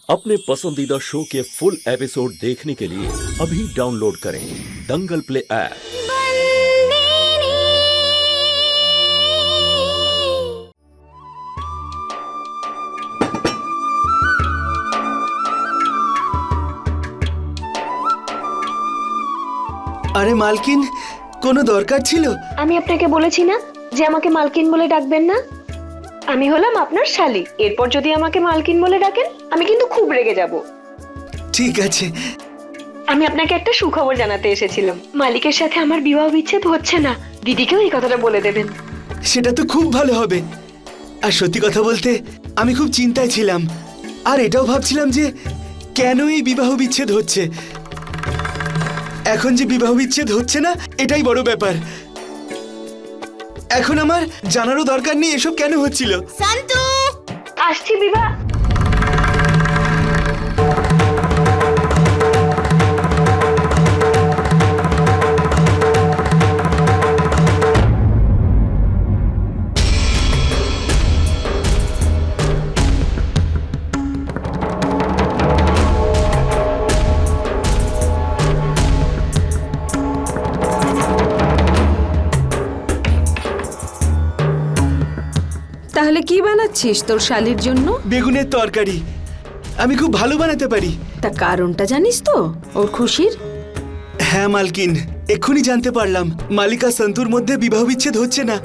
अपने पसंदीदा शो के फुल एपिसोड देखने के लिए अभी डाउनलोड करें दंगल प्ले ऐप। আরে মালকিন, কোনো দরকার ছিল? আমি আপনাকে বলেছি না যে আমাকে মালকিন বলে ডাকবেন না। আমি হলাম আপনার শালি, এরপর যদি আমাকে মালকিন বলে ডাকেন আমি কিন্তু খুব রেগে যাব। ঠিক আছে। আমি আপনাকে একটা সুখবর জানাতে এসেছিলাম, মালিকের সাথে আমার বিবাহ বিচ্ছেদ হচ্ছে না। দিদিকেও এই কথাটা বলে দেবেন। সেটা তো খুব ভালো হবে। আর সত্যি কথা বলতে আমি খুব চিন্তায় ছিলাম, আর এটাও ভাবছিলাম যে কেন এই বিবাহ বিচ্ছেদ হচ্ছে। এখন যে বিবাহ বিচ্ছেদ হচ্ছে না, এটাই বড় ব্যাপার। এখন আমার জানারও দরকার নেই এসব কেন হচ্ছিল। শান্তু, আসছি বিবাহ। তাহলে কি বানাচ্ছিস তোর শালির জন্য? বেগুনের তরকারি। আমি খুব ভালো বানাতে পারি। তা কারণটা জানিস তো ওর খুশির? হ্যাঁ মালকিন, এক্ষুনি জানতে পারলাম মালিকা সন্তুর মধ্যে বিবাহ বিচ্ছেদ হচ্ছে না।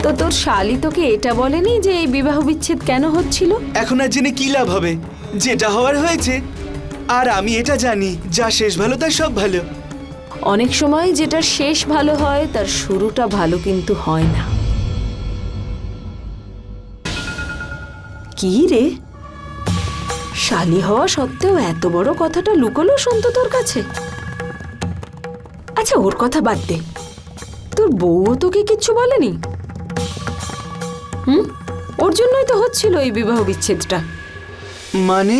তো তোর শালি তোকে এটা বলেনি যে এই বিবাহ বিচ্ছেদ কেন হচ্ছিল? এখন আর জেনে কি লাভ হবে? যেটা হওয়ার হয়েছে। আর আমি এটা জানি, যা শেষ ভালো তার সব ভালো। অনেক সময় যেটা শেষ ভালো হয় তার শুরুটা ভালো কিন্তু হয় না। কি রে, শালি হওয়া সত্ত্বেও এত বড় কথাটা লুকোলো সন্তু তোর কাছে? আচ্ছা ওর কথা বাদ দে, তোর বউও তোকে কিচ্ছু বলেনি? ওর জন্যই তো হচ্ছিল এই বিবাহ বিচ্ছেদটা। মানে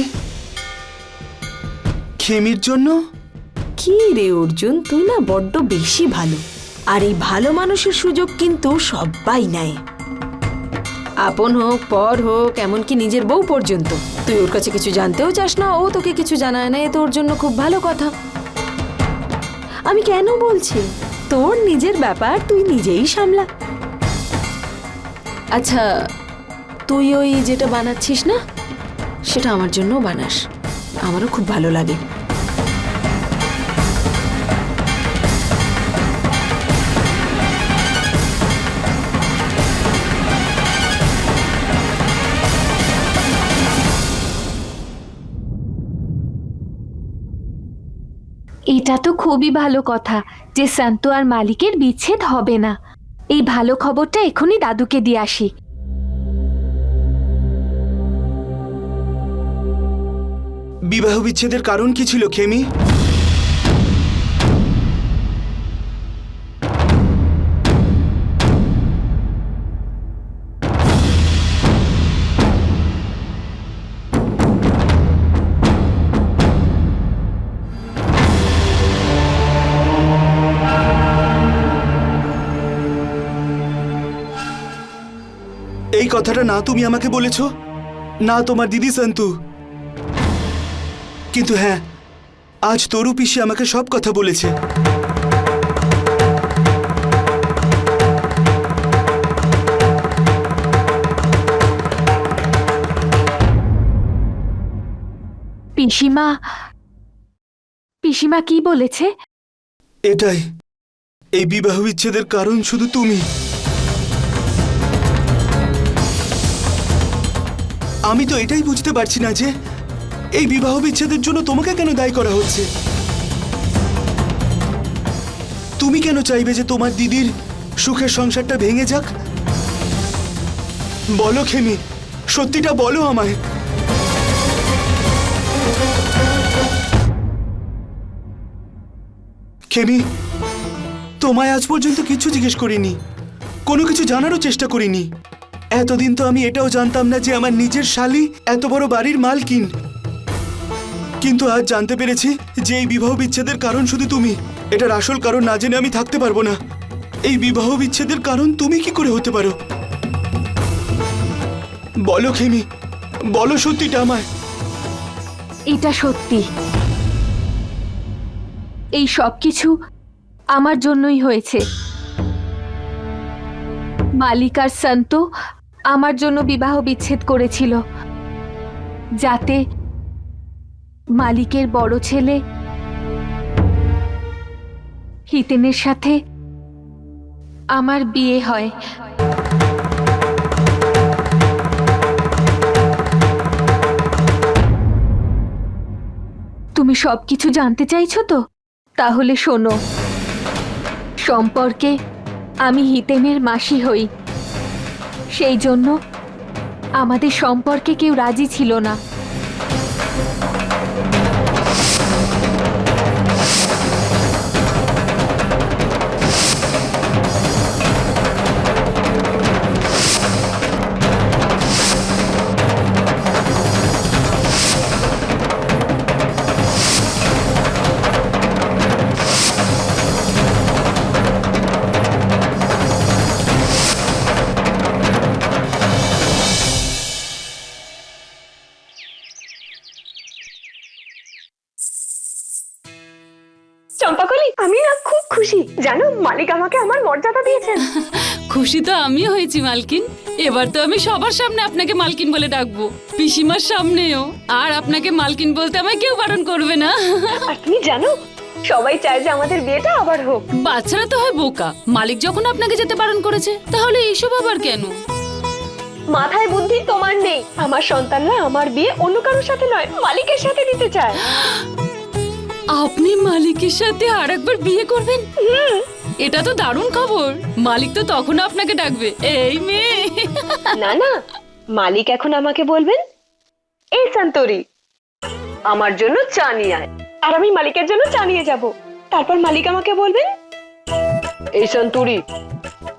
খেমির জন্য? কি রে অর্জুন, তুই না বড্ড বেশি ভালো। আর এই ভালো মানুষের সুযোগ কিন্তু সবাই নেয়, আপন হোক পর হোক, এমনকি নিজের বউ পর্যন্ত। তুই ওর কাছে কিছু জানতেও চাস না, ও তোকে কিছু জানায় না, এ তোর জন্য খুব ভালো কথা। আমি কেন বলছি, তোর নিজের ব্যাপার তুই নিজেই সামলা। আচ্ছা তুই ওই যেটা বানাচ্ছিস না, সেটা আমার জন্যও বানাস, আমারও খুব ভালো লাগে। এটা তো খুবই ভালো কথা যে সন্তু আর মালিকের বিচ্ছেদ হবে না। এই ভালো খবরটা এখনই দাদুকে দিয়ে আসি। বিবাহ বিচ্ছেদের কারণ কি ছিল খেমি? এই কথাটা না তুমি আমাকে বলেছো, না তোমার দিদি সন্তু। কিন্তু হ্যাঁ, আজ তরু পিসি আমাকে সব কথা বলেছে। পিসিমা পিসিমা কি বলেছে? এটাই, এই বিবাহ বিচ্ছেদের কারণ শুধু তুমি। আমি তো এটাই বুঝতে পারছি না যে এই বিবাহ বিচ্ছেদের জন্য তোমাকে কেন দায়ী করা হচ্ছে। তুমি কেন চাইবে যে তোমার দিদির সুখের সংসারটা ভেঙে যাক? বলো খেমি, সত্যিটা বলো আমায়। খেমি, তোমায় আজ পর্যন্ত কিছু জিজ্ঞেস করিনি, কোনো কিছু জানারও চেষ্টা করিনি। এতদিন তো আমি এটাও জানতাম না যে আমার নিজের শালি এত বড় বাড়ির মালকিন। কিন্তু আজ জানতে পেরেছি যে এই বিবাহ বিচ্ছেদের কারণ শুধু তুমি। এটার আসল কারণ না জেনে আমি থাকতে পারবো না। এই বিবাহ বিচ্ছেদের কারণ তুমি কি করে হতে পারো? বলো খেমি, বলো সত্যিটা আমায়। এটা সত্যি, এই সব কিছু আমার জন্যই হয়েছে। মালিক আর সন্ত আমার জন্য বিবাহ বিচ্ছেদ করেছিল, যাতে মালিকের বড় ছেলে হিতেনের সাথে আমার বিয়ে হয়। তুমি সবকিছু জানতে চাইছো তো? তাহলে শোনো, সম্পর্কে আমি হিতেনের মাসি হই, সেই জন্য আমাদের সম্পর্কে কেউ রাজি ছিল না। চম্পাকলি, আমি না খুব খুশি জানো, মালিক আমাকে আমার মর্যাদা দিয়েছেন। খুশি তো আমিও হয়েছি মালকিন। এবার তো আমি সবার সামনে আপনাকে মালকিন বলে ডাকবো, পিসিমার সামনেও। আর আপনাকে মালকিন বলতে আমায় কেউ বারণ করবে না। আর তুমি জানো, সবাই চায় যে আমাদের বিয়েটা আবার হোক। বাচ্চারা তো হয় বোকা, মালিক যখন আপনাকে যেতে বারণ করেছে তাহলে এইসব আবার কেন? মাথায় বুদ্ধি তোমার নেই। আমার সন্তানরা আমার বিয়ে অন্য কারোর সাথে নয়, মালিকের সাথে দিতে চায়। আপনি মালিকের সাথে আরেকবার বিয়ে করবেন? এটা তো দারুণ খবর। মালিক তো তখন আপনাকে ডাকবে, এই মেয়ে। না না, মালিক এখন আমাকে বলবেন, এই সন্তরি আমার জন্য চা নিয়ে আয়। আর আমি মালিকের জন্য চা নিয়ে যাব। তারপর মালিক আমাকে বলবেন, এই সন্তরি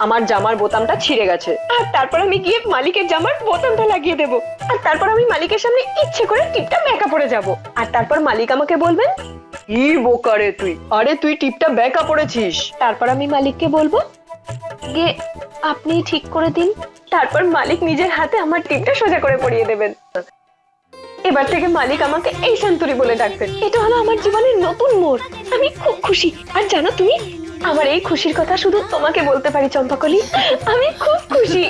আমার জামার বোতামটা ছিঁড়ে গেছে। আর তারপর আমি গিয়ে মালিকের জামার বোতামটা লাগিয়ে দেব। আর তারপর আমি মালিকের সামনে ইচ্ছে করে টিপটা বেঁকা পড়ে যাব। আর তারপর মালিক আমাকে বলবেন, ই বোকারে তুই, আরে তুই টিপটা বেঁকা পড়েছিস। তারপর আমি মালিককে বলবো, গে আপনি ঠিক করে দিন। তারপর মালিক নিজের হাতে আমার টিপটা সোজা করে পরিয়ে দেবেন। এবার থেকে মালিক আমাকে এই সন্তরি বলে ডাকবেন। এটা হলো আমার জীবনের নতুন মোড়। আমি খুব খুশি। আর জানো তুমি, আমার এই খুশির কথা শুধু তোমাকে বলতে পারি চম্পাকলি। আমি খুব খুশি।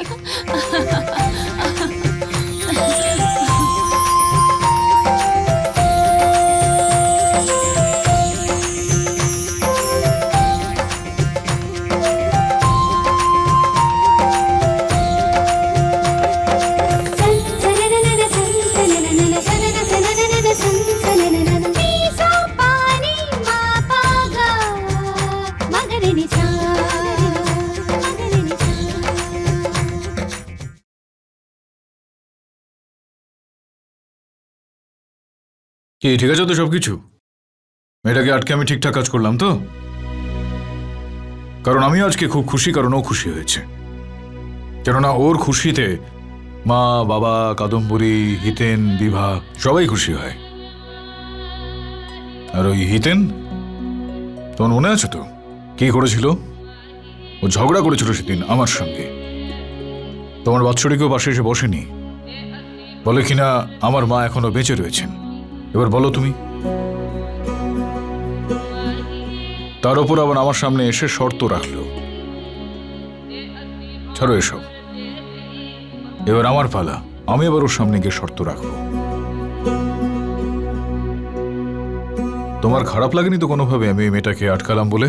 কি ঠিক আছে তো সবকিছু? মেয়েটাকে আটকে আমি ঠিকঠাক কাজ করলাম তো? কারণ আমি আজকে খুব খুশি, কারণ ও খুশি হয়েছে। কেননা ওর খুশিতে মা, বাবা, কাদম্বরী, হিতেন, বিভা সবাই খুশি হয়। আর ওই হিতেন, তোমার মনে আছে তো কি করেছিল? ও ঝগড়া করেছিল সেদিন আমার সঙ্গে। তোমার বাৎসরিকেও পাশে এসে বসেনি, বলে কিনা আমার মা এখনো বেঁচে রয়েছেন। এবার বলো তুমি, তার উপর আবার আমার সামনে এসে শর্ত রাখলো। ছাড়ো এসব, এবার আমার পালা, আমি এবার ওর সামনে গিয়ে শর্ত রাখবো। তোমার খারাপ লাগেনি তো কোনোভাবে আমি মেয়েটাকে আটকালাম বলে?